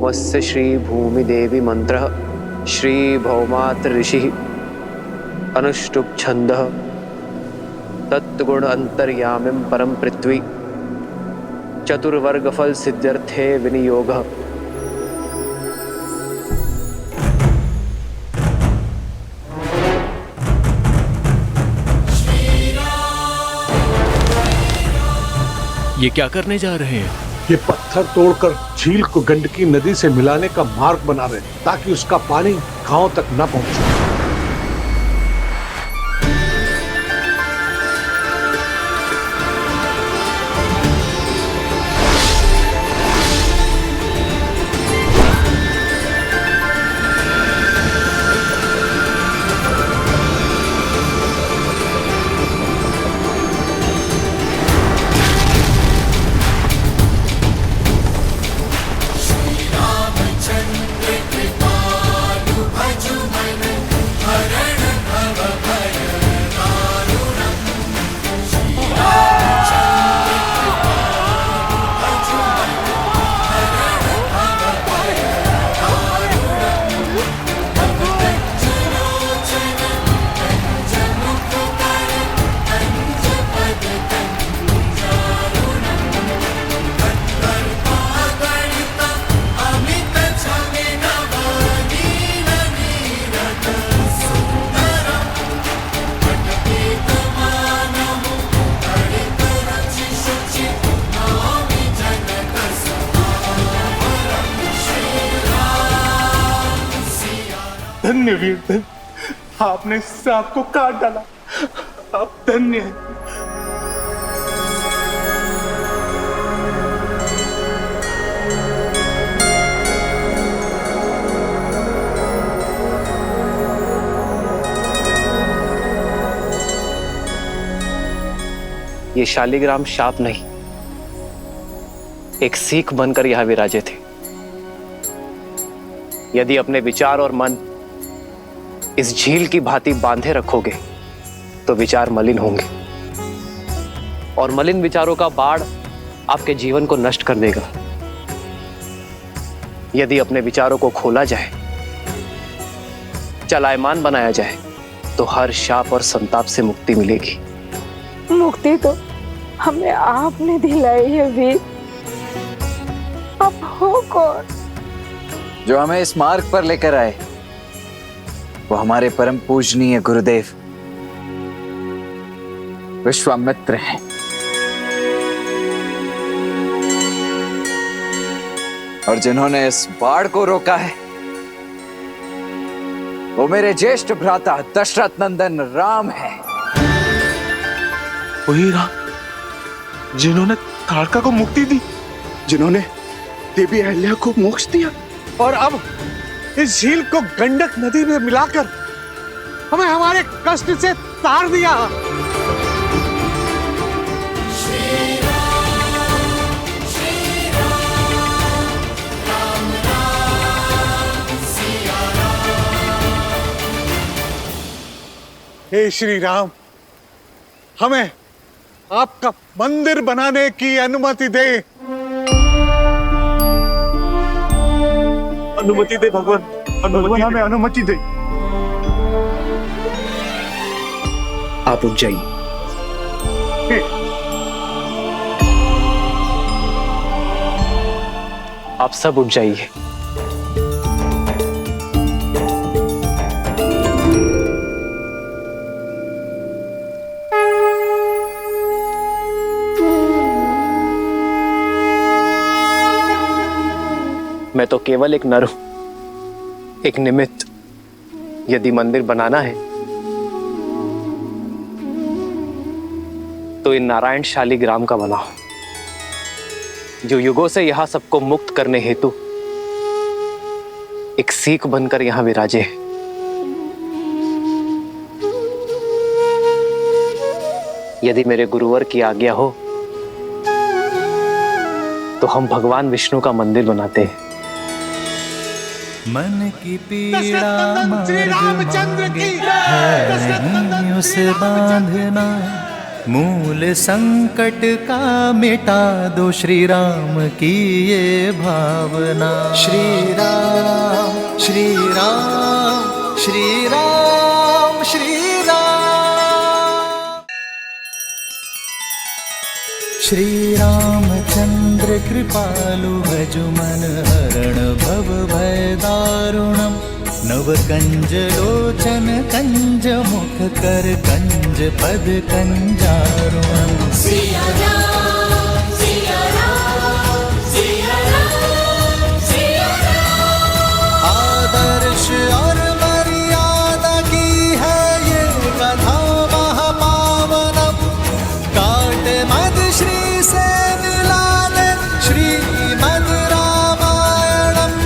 भौमस्य श्री भूमिदेवी मंत्रः श्री भौमात्र ऋषिः अनुष्टुप् छन्दः तत्गुण अंतर्यामिं परम पृथ्वी चतुर्वर्ग फल सिद्ध्यर्थे विनियोगः। ये क्या करने जा रहे हैं? ये पत्थर तोड़कर झील को गंडकी नदी से मिलाने का मार्ग बना रहे हैं ताकि उसका पानी गांव तक न पहुंचे। धन्य वीर धन्य, आपने सांप को काट डाला। आप धन्य हैं। ये शालिग्राम शाप नहीं, एक सीख बनकर यहां विराजे थे। यदि अपने विचार और मन इस झील की भांति बांधे रखोगे तो विचार मलिन होंगे और मलिन विचारों का बाढ़ आपके जीवन को नष्ट कर देगा। यदि अपने विचारों को खोला जाए, चलायमान बनाया जाए तो हर शाप और संताप से मुक्ति मिलेगी। मुक्ति तो हमें आपने दिलाई है वीर। अब हो कौन जो हमें इस मार्ग पर लेकर आए? वो हमारे परम पूजनीय गुरुदेव विश्वामित्र हैं। और जिन्होंने इस बाढ़ को रोका है वो मेरे ज्येष्ठ भ्राता दशरथ नंदन राम है। वही राम जिन्होंने ताड़का को मुक्ति दी, जिन्होंने देवी अहिल्या को मोक्ष दिया और अब इस झील को गंडक नदी में मिलाकर हमें हमारे कष्ट से तार दिया। हे श्री राम, हमें आपका मंदिर बनाने की अनुमति दे। अनुमति दे भगवान, भगवान हमें अनुमति दे। आप उठ जाइए। आप सब उठ जाइए। मैं तो केवल एक नर हूं, एक निमित्त। यदि मंदिर बनाना है तो इन नारायण शालिग्राम का बनाओ, जो युगों से यहां सबको मुक्त करने हेतु एक सीख बनकर यहां विराजे है। यदि मेरे गुरुवर की आज्ञा हो तो हम भगवान विष्णु का मंदिर बनाते हैं। मन की पीड़ा श्री रामचंद्र की है नहीं उसे बांधना, मूल संकट का मिटा दो श्री राम की ये भावना। श्री राम श्री राम श्री राम श्री राम। श्री रामचंद्र कृपालु भज मन हरण भव भय दारुणम्। नव कंज लोचन कंज मुख कर कंज पद कंजारुणम्। सिया राम सिया राम सिया राम सिया राम। आदर्श और मर्यादा की है ये कथा महापावनम्। काट मद श्री से मिलाने श्रीमद् रामायणम्।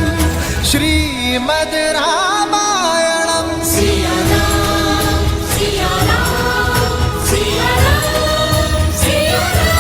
श्रीमद् रामायणम्। सिया राम सिया राम सिया राम सिया राम।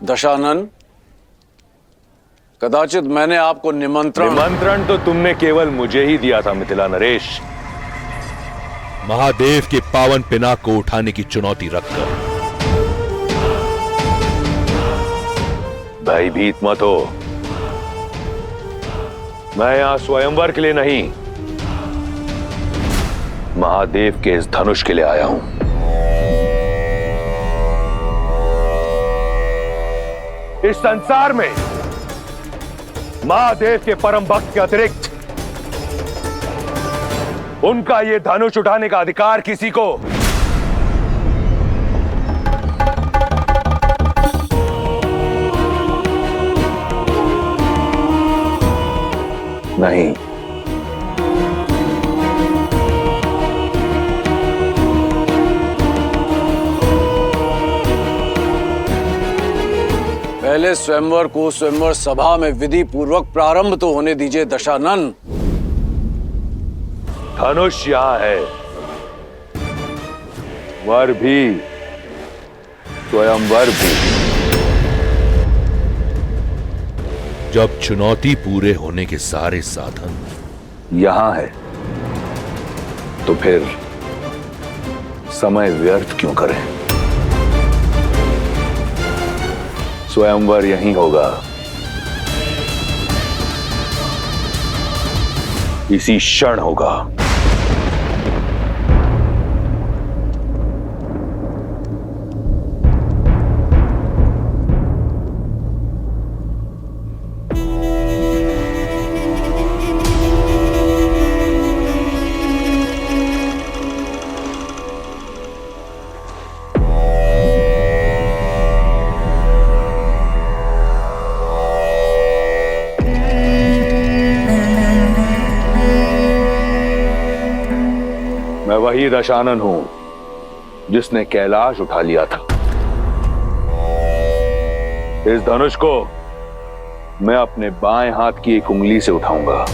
दशानन, कदाचित मैंने आपको निमंत्रण तो तुमने केवल मुझे ही दिया था मिथिला नरेश। महादेव के पावन पिनाक को उठाने की चुनौती रखकर। भयभीत मत हो, मैं यहां स्वयंवर के लिए नहीं, महादेव के इस धनुष के लिए आया हूं। इस संसार में महादेव के परम भक्त के अतिरिक्त उनका यह धनुष उठाने का अधिकार किसी को नहीं। पहले स्वयंवर को स्वयंवर सभा में विधि पूर्वक प्रारंभ तो होने दीजिए दशानन। धनुष यहां है, वर भी, स्वयंवर भी। जब चुनौती पूरे होने के सारे साधन यहां है तो फिर समय व्यर्थ क्यों करें? स्वयंवर यहीं होगा, इसी क्षण होगा। मैं वही दशानन हूं जिसने कैलाश उठा लिया था। इस धनुष को मैं अपने बाएं हाथ की एक उंगली से उठाऊंगा।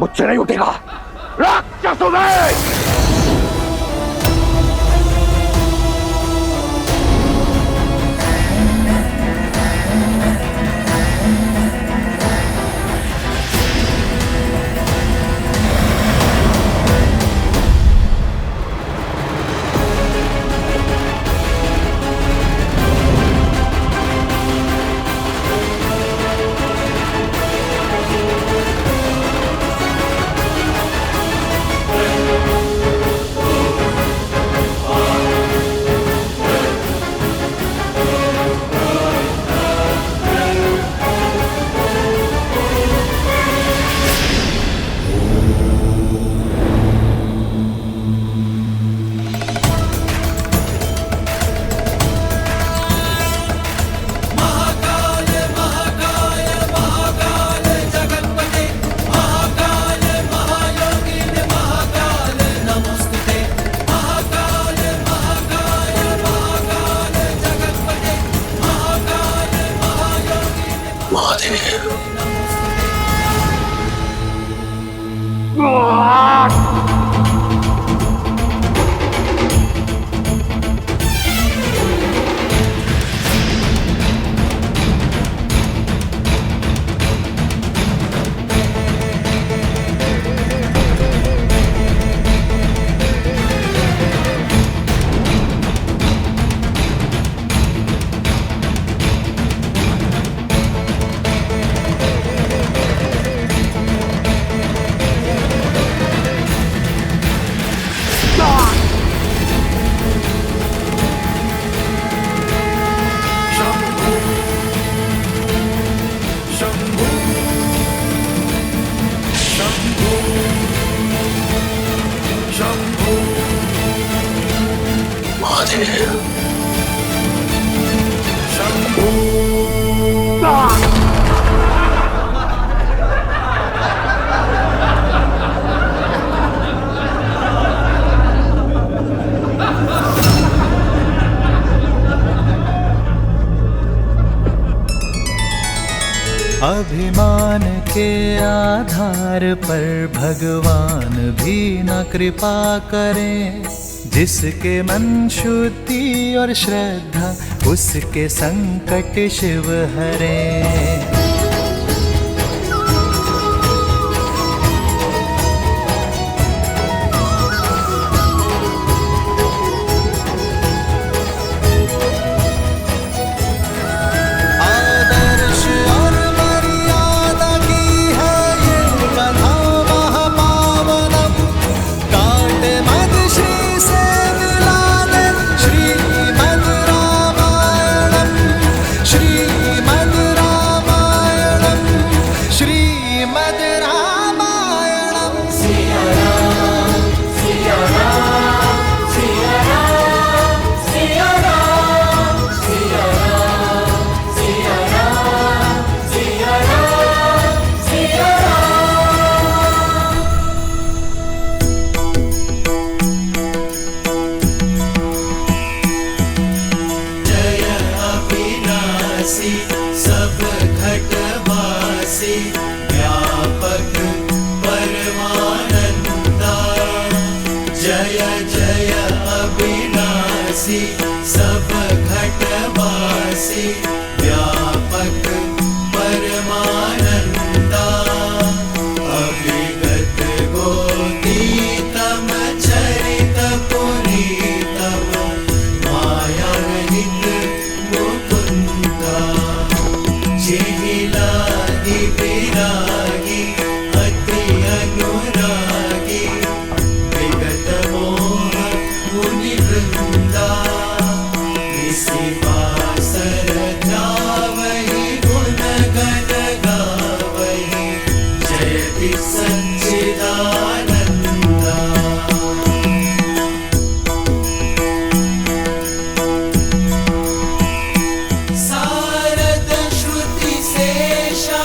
मुझसे नहीं उठेगा राक्षसों में। अभिमान के आधार पर भगवान भी न कृपा करें। जिसके मन शुद्धि और श्रद्धा उसके संकट शिव हरें। सब घटवासी व्यापक परमानंदा। जय जय अविनाशी सब घटवासी व्यापक परमानंदा। अभिगत गोतीतम चरित पुनीतम माया रहित मुकुंदा। जिहिलादि विरागी अति अनुरागी विगत मोह मुनि वृंदा। इसी पासर ध्यावहि गुण गण गावहि जयति सच्चिदानंदा। सारद श्रुति शेषा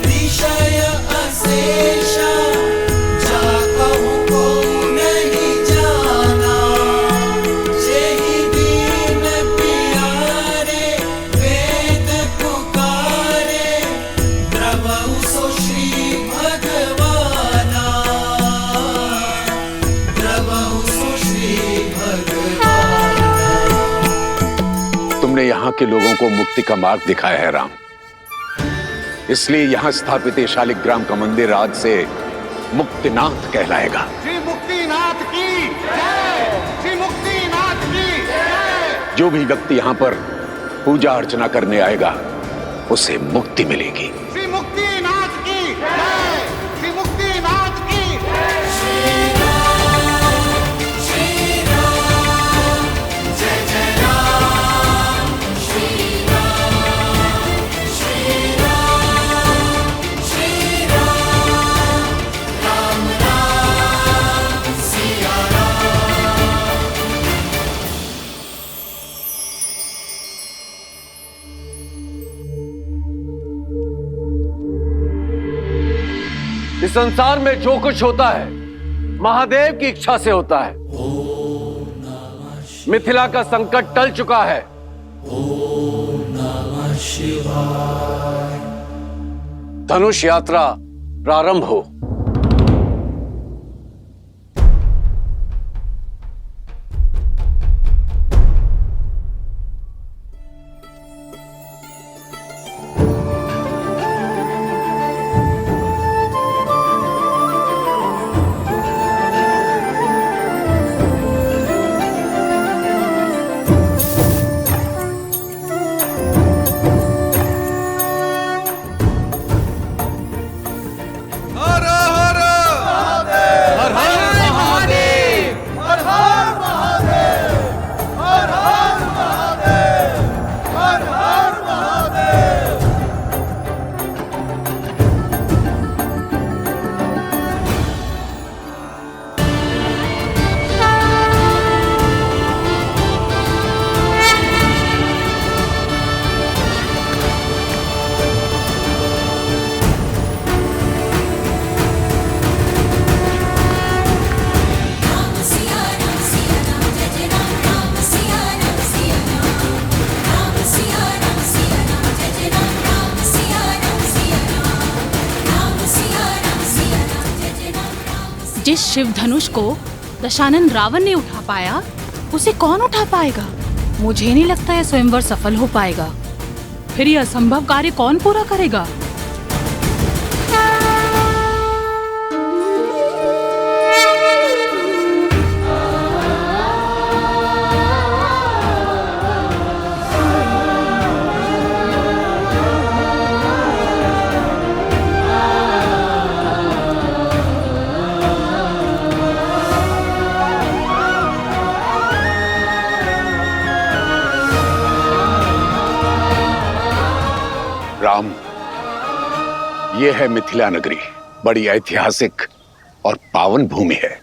ऋषय अशेषा जाकहु को नहीं जाना। जेहि दीन प्यारे वेद पुकारे द्रवहु सो श्री भगवाना। द्रवहु सो श्री भगवाना। तुमने यहाँ के लोगों को मुक्ति का मार्ग दिखाया है राम, इसलिए यहाँ स्थापित ये शालिग्राम का मंदिर आज से मुक्तिनाथ कहलाएगा। श्री मुक्तिनाथ की जय। श्री मुक्तिनाथ की जय। जो भी व्यक्ति यहाँ पर पूजा अर्चना करने आएगा उसे मुक्ति मिलेगी। श्री मुक्तिनाथ की जय। श्री मुक्तिनाथ की जय। इस संसार में जो कुछ होता है महादेव की इच्छा से होता है। मिथिला का संकट टल चुका है। धनुष यात्रा प्रारंभ हो। जिस शिव धनुष को दशानन रावण ने उठा पाया, उसे कौन उठा पाएगा? मुझे नहीं लगता यह स्वयंवर सफल हो पाएगा। फिर यह असंभव कार्य कौन पूरा करेगा? राम, यह है मिथिला नगरी, बड़ी ऐतिहासिक और पावन भूमि है।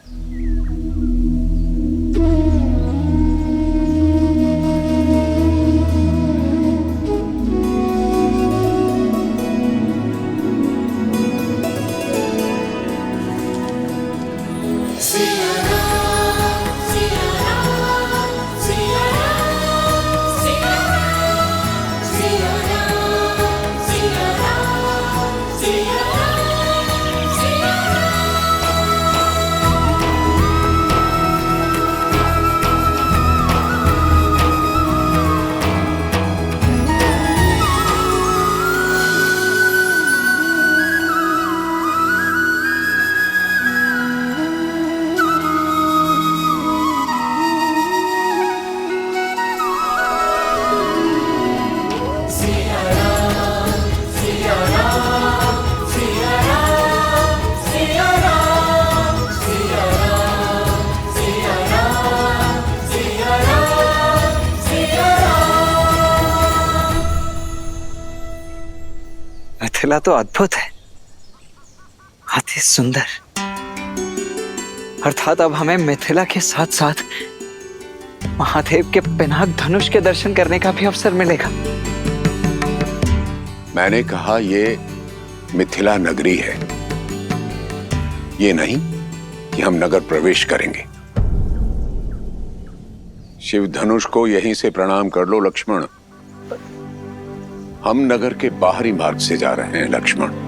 मिथिला तो अद्भुत है, अति सुंदर। अर्थात अब हमें मिथिला के साथ साथ महादेव के पिनाक धनुष के दर्शन करने का भी अवसर मिलेगा। मैंने कहा ये मिथिला नगरी है, ये नहीं कि हम नगर प्रवेश करेंगे। शिव धनुष को यहीं से प्रणाम कर लो लक्ष्मण। हम नगर के बाहरी मार्ग से जा रहे हैं लक्ष्मण।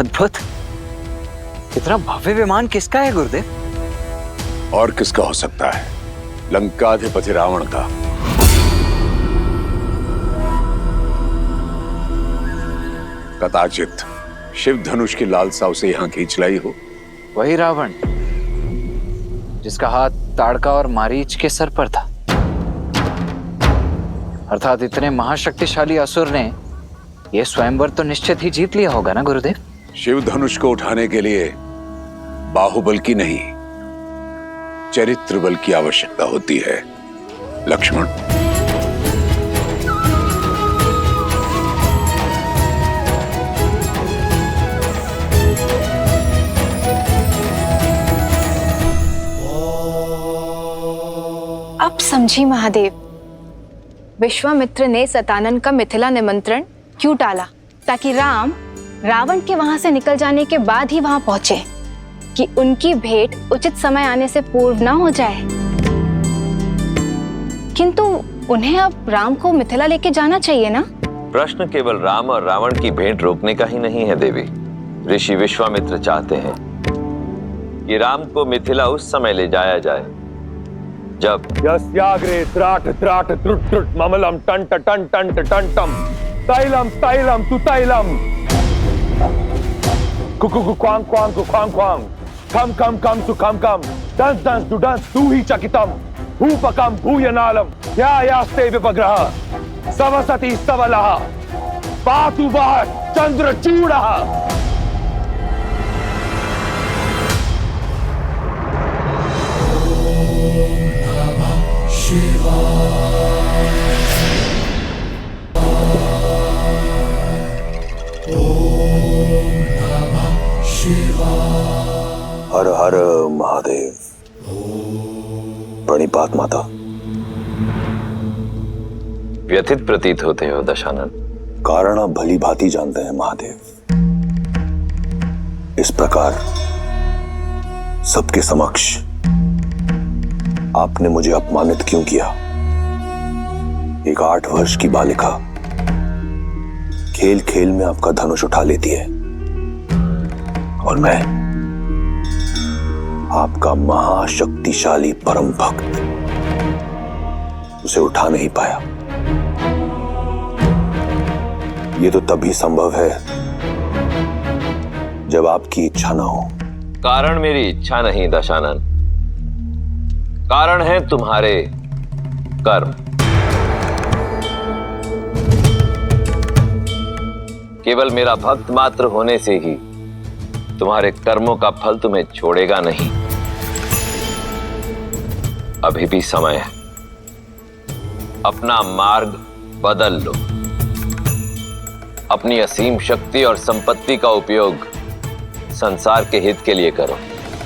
अद्भुत, इतना भव्य विमान किसका है गुरुदेव? और किसका हो सकता है? लंकाधिपति रावण का। कदाचित शिव धनुष की लालसा उसे यहां खींच लाई हो। वही रावण जिसका हाथ ताड़का और मारीच के सर पर था। अर्थात इतने महाशक्तिशाली असुर ने यह स्वयंवर तो निश्चित ही जीत लिया होगा ना गुरुदेव? शिव धनुष को उठाने के लिए बाहुबल की नहीं, चरित्र बल की आवश्यकता होती है लक्ष्मण। अब समझी महादेव, विश्वामित्र ने सतानन का मिथिला निमंत्रण क्यों टाला? ताकि राम रावण के वहां से निकल जाने के बाद ही वहां पहुंचे, कि उनकी भेंट उचित समय आने से पूर्व ना हो जाए। किंतु उन्हें अब राम को मिथिला लेके जाना चाहिए ना? प्रश्न केवल राम और रावण की भेंट रोकने का ही नहीं है देवी। ऋषि विश्वामित्र चाहते हैं कि राम को मिथिला उस समय ले जाया जाए जब यस्याग्रे त्राट त्राट त्रुट त्रुट ममलम टंट टंट टंट टंटम तैलम तैलम तु तैलम Kuku Quang Quang Quang Quang खम खम खम तु खम खम दंस दंस दु दंस तु ही चकितम भूपकम भूयनालम या यास्ते विपग्रह सवसति स्तवलः पातु वः चंद्रचूडः। हर महादेव। प्रणिपात माता। व्यथित प्रतीत होते हो दशानन। कारण आप भली भांति जानते हैं महादेव। इस प्रकार सबके समक्ष आपने मुझे अपमानित क्यों किया? एक 8 वर्ष की बालिका खेल खेल में आपका धनुष उठा लेती है और मैं आपका महाशक्तिशाली परम भक्त उसे उठा नहीं पाया। ये तो तभी संभव है जब आपकी इच्छा ना हो। कारण मेरी इच्छा नहीं दशानन, कारण है तुम्हारे कर्म। केवल मेरा भक्त मात्र होने से ही तुम्हारे कर्मों का फल तुम्हें छोड़ेगा नहीं। अभी भी समय है, अपना मार्ग बदल लो। अपनी असीम शक्ति और संपत्ति का उपयोग संसार के हित के लिए करो।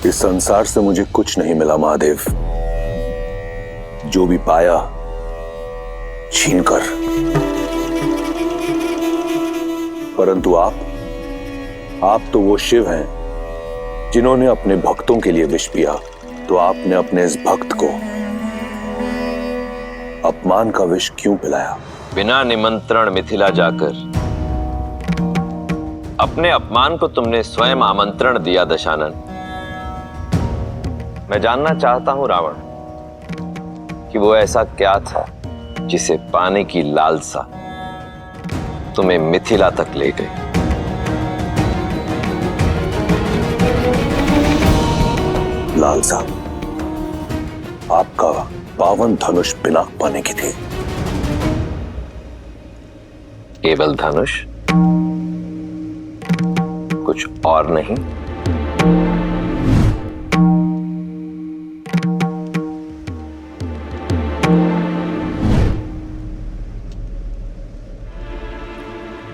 इस संसार से मुझे कुछ नहीं मिला महादेव। जो भी पाया छीनकर। परंतु आप तो वो शिव हैं जिन्होंने अपने भक्तों के लिए विष पिया। तो आपने अपने इस भक्त को अपमान का विष क्यों पिलाया? बिना निमंत्रण मिथिला जाकर अपने अपमान को तुमने स्वयं आमंत्रण दिया दशानन। मैं जानना चाहता हूं रावण कि वो ऐसा क्या था जिसे पाने की लालसा तुम्हें मिथिला तक ले गई। लालसा आपका पावन धनुष पिनाक पाने की थी। केवल धनुष, कुछ और नहीं?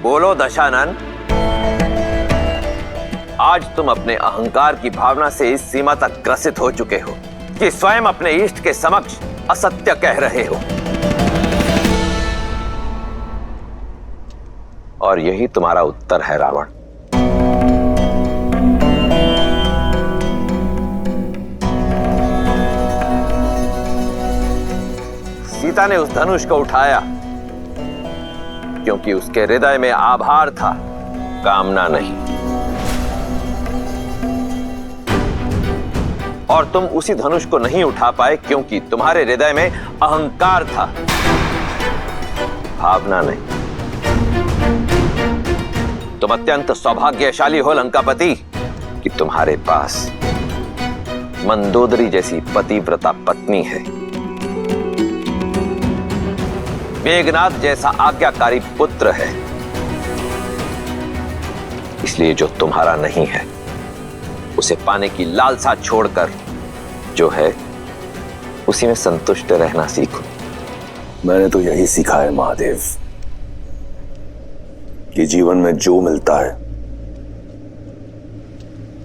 बोलो दशानन, आज तुम अपने अहंकार की भावना से इस सीमा तक ग्रसित हो चुके हो कि स्वयं अपने इष्ट के समक्ष असत्य कह रहे हो। और यही तुम्हारा उत्तर है रावण। सीता ने उस धनुष को उठाया क्योंकि उसके हृदय में आभार था, कामना नहीं। और तुम उसी धनुष को नहीं उठा पाए क्योंकि तुम्हारे हृदय में अहंकार था, भावना नहीं। तुम अत्यंत सौभाग्यशाली हो लंकापति कि तुम्हारे पास मंदोदरी जैसी पतिव्रता पत्नी है, मेघनाद जैसा आज्ञाकारी पुत्र है। इसलिए जो तुम्हारा नहीं है उसे पाने की लालसा छोड़कर जो है उसी में संतुष्ट रहना सीखो। मैंने तो यही सीखा है महादेव कि जीवन में जो मिलता है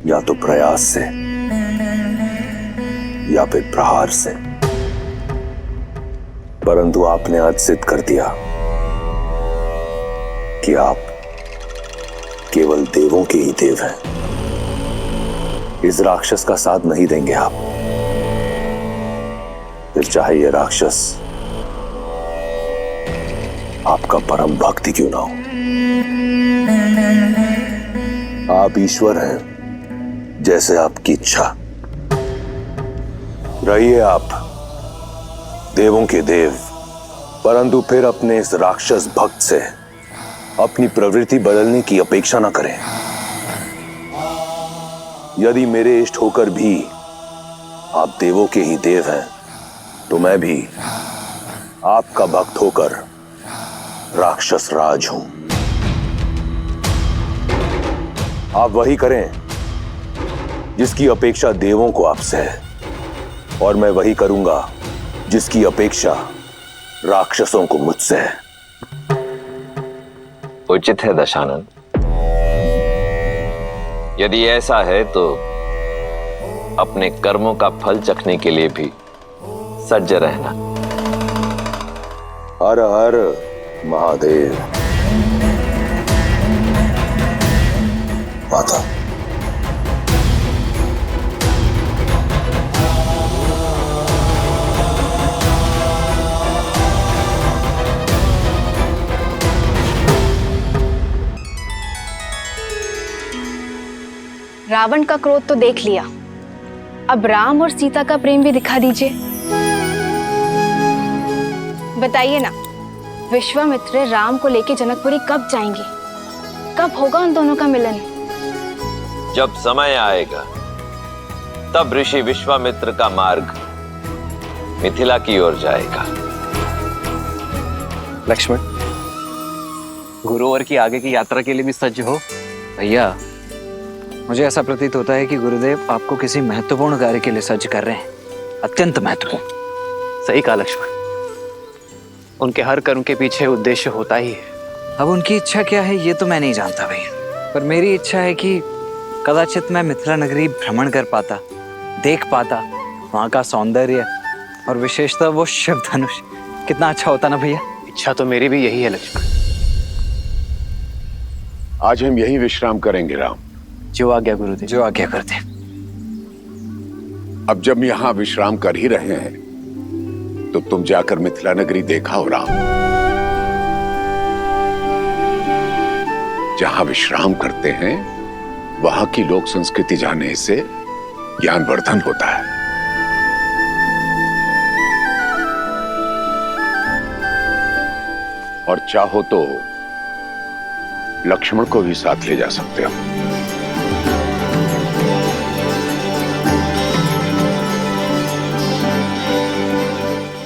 या तो प्रयास से या फिर प्रहार से। परंतु आपने आज सिद्ध कर दिया कि आप केवल देवों के ही देव हैं। इस राक्षस का साथ नहीं देंगे आप, फिर चाहे ये राक्षस आपका परम भक्त क्यों ना हो। आप ईश्वर हैं, जैसे आपकी इच्छा। रहिए आप देवों के देव, परंतु फिर अपने इस राक्षस भक्त से अपनी प्रवृत्ति बदलने की अपेक्षा ना करें। यदि मेरे इष्ट होकर भी आप देवों के ही देव हैं, तो मैं भी आपका भक्त होकर राक्षस राज हूं। आप वही करें जिसकी अपेक्षा देवों को आपसे है, और मैं वही करूंगा जिसकी अपेक्षा राक्षसों को मुझसे है। उचित है दशानन। यदि ऐसा है तो अपने कर्मों का फल चखने के लिए भी सज्ज रहना। हर हर महादेव। माता, रावण का क्रोध तो देख लिया, अब राम और सीता का प्रेम भी दिखा दीजिए। बताइए ना, विश्वामित्र राम को लेके जनकपुरी कब जाएंगे? कब होगा उन दोनों का मिलन? जब समय आएगा तब ऋषि विश्वामित्र का मार्ग मिथिला की ओर जाएगा। लक्ष्मण, गुरुवर की आगे की यात्रा के लिए भी सज्ज हो। भैया, मुझे ऐसा प्रतीत होता है कि गुरुदेव आपको किसी महत्वपूर्ण कार्य के लिए सज्ज कर रहे हैं, अत्यंत महत्वपूर्ण। सही कहा लक्ष्मण, उनके हर कर्म के पीछे उद्देश्य होता ही है। अब उनकी इच्छा क्या है ये तो मैं नहीं जानता भैया, पर मेरी इच्छा है कि कदाचित मैं मिथिला नगरी भ्रमण कर पाता, देख पाता वहाँ का सौंदर्य और विशेषतः वो शिव धनुष। कितना अच्छा होता ना भैया। इच्छा तो मेरी भी यही है लक्ष्मण। आज हम यही विश्राम करेंगे राम। जो आज्ञा गुरुदेव। जो आज्ञा करते। अब जब यहाँ विश्राम कर ही रहे हैं तो तुम जाकर मिथिला नगरी देखा हो राम। जहां विश्राम करते हैं वहां की लोक संस्कृति जानने से ज्ञानवर्धन होता है। और चाहो तो लक्ष्मण को भी साथ ले जा सकते हो।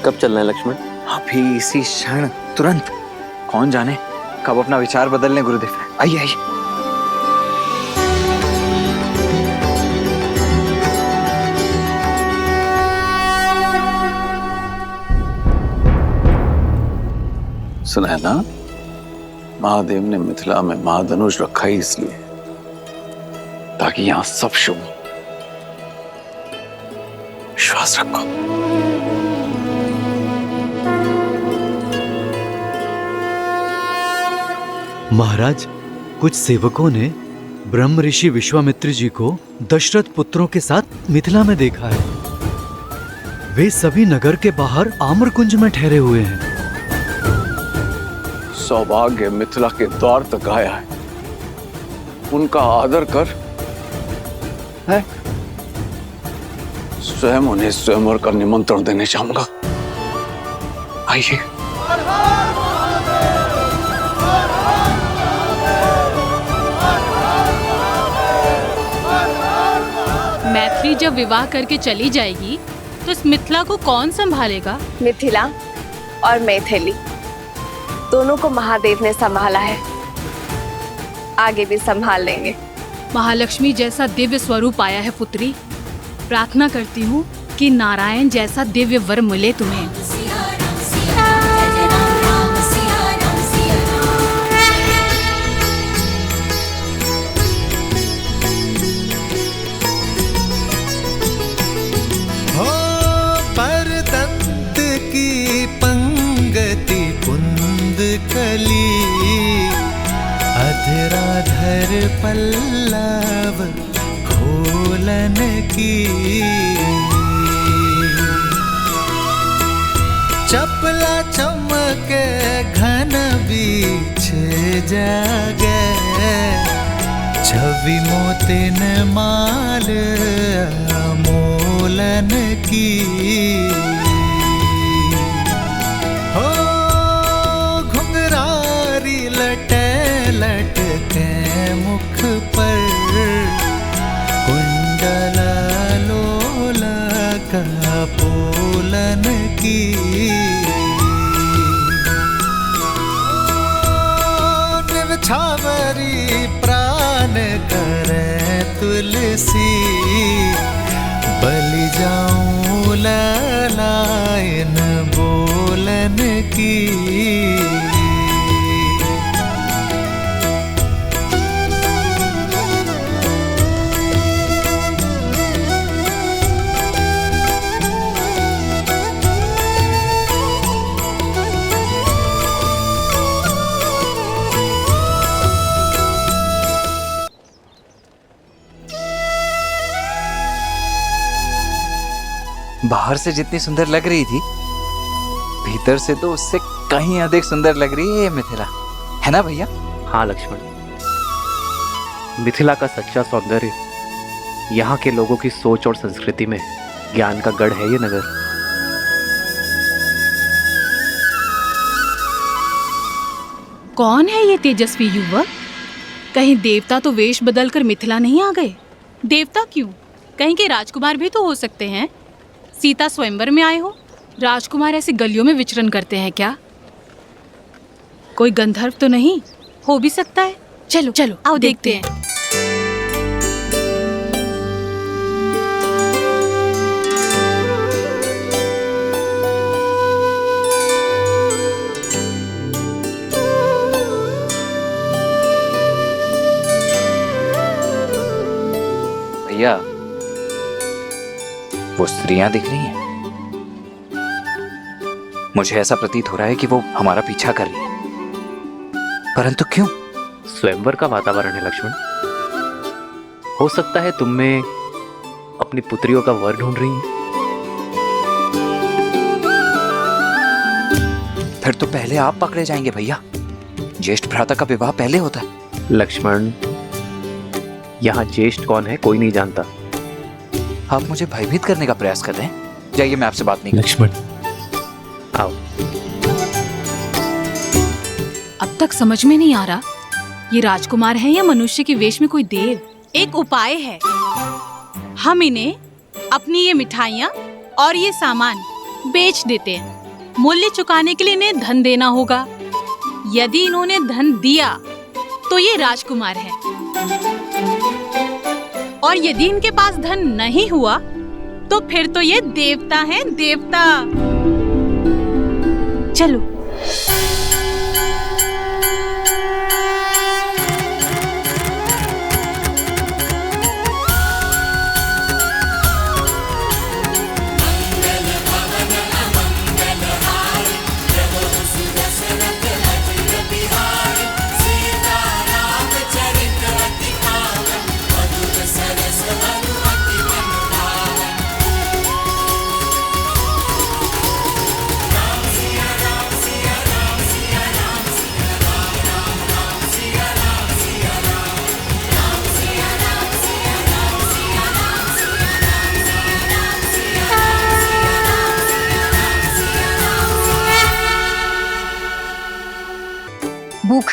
कब चलना है लक्ष्मण? अभी इसी क्षण, तुरंत। कौन जाने कब अपना विचार बदल लें गुरुदेव। आइए आइए। सुना है ना, महादेव ने मिथिला में महाधनुष रखा ही इसलिए ताकि यहां सब शुभ हो। विश्वास रखो। महाराज, कुछ सेवकों ने ब्रह्म ऋषि विश्वामित्र जी को दशरथ पुत्रों के साथ मिथिला में देखा है। वे सभी नगर के बाहर आम्रकुंज में ठहरे हुए हैं। सौभाग्य मिथिला के द्वार तक आया है, उनका आदर कर। है? स्वयं उन्हें स्वयंवर का निमंत्रण देने चाहूंगा। आइए। मैथिली जब विवाह करके चली जाएगी तो इस मिथिला को कौन संभालेगा? मिथिला और मैथिली दोनों को महादेव ने संभाला है, आगे भी संभाल लेंगे। महालक्ष्मी जैसा दिव्य स्वरूप आया है पुत्री। प्रार्थना करती हूँ कि नारायण जैसा दिव्य वर मिले तुम्हें। अधराधर पल्लव खोलन की, चपला चमके घन बीच जागे, छवि मोतिन माल मोलन की। लटके मुख पर कुंडल लोल का पोलन की। निर्छावरी प्राण करे तुलसी, बलि जाऊं ललायन बोलन की। बाहर से जितनी सुंदर लग रही थी, भीतर से तो उससे कहीं अधिक सुंदर लग रही है ये मिथिला, है ना भैया? हाँ लक्ष्मण, मिथिला का सच्चा सौंदर्य यहाँ के लोगों की सोच और संस्कृति में ज्ञान का गढ़ है ये नगर। कौन है ये तेजस्वी युवक? कहीं देवता तो वेश बदलकर मिथिला नहीं आ गए? देवता क्यों, कहीं के राजकुमार भी तो हो सकते हैं। सीता स्वयंवर में आए हो, राजकुमार ऐसी गलियों में विचरण करते हैं क्या? कोई गंधर्व तो नहीं हो भी सकता है। चलो चलो आओ देखते हैं। भैया, वो स्त्रियां दिख रही हैं। मुझे ऐसा प्रतीत हो रहा है कि वो हमारा पीछा कर रही है, परंतु क्यों? स्वयंवर का वातावरण है लक्ष्मण। हो सकता है तुम में अपनी पुत्रियों का वर ढूंढ रही हैं। फिर तो पहले आप पकड़े जाएंगे भैया। ज्येष्ठ भ्राता का विवाह पहले होता है। लक्ष्मण, यहाँ ज्येष्ठ कौन है कोई नहीं जानता। आप मुझे भयभीत करने का प्रयास कर रहे हैं। जाइए, मैं आपसे बात नहीं। लक्ष्मण आओ। अब तक समझ में नहीं आ रहा ये राजकुमार है या मनुष्य के वेश में कोई देव। एक उपाय है, हम इन्हें अपनी ये मिठाइयाँ और ये सामान बेच देते हैं। मूल्य चुकाने के लिए इन्हें धन देना होगा। यदि इन्होंने धन दिया तो ये राजकुमार है, और यदि इनके पास धन नहीं हुआ तो फिर तो ये देवता हैं, देवता। चलो। भूख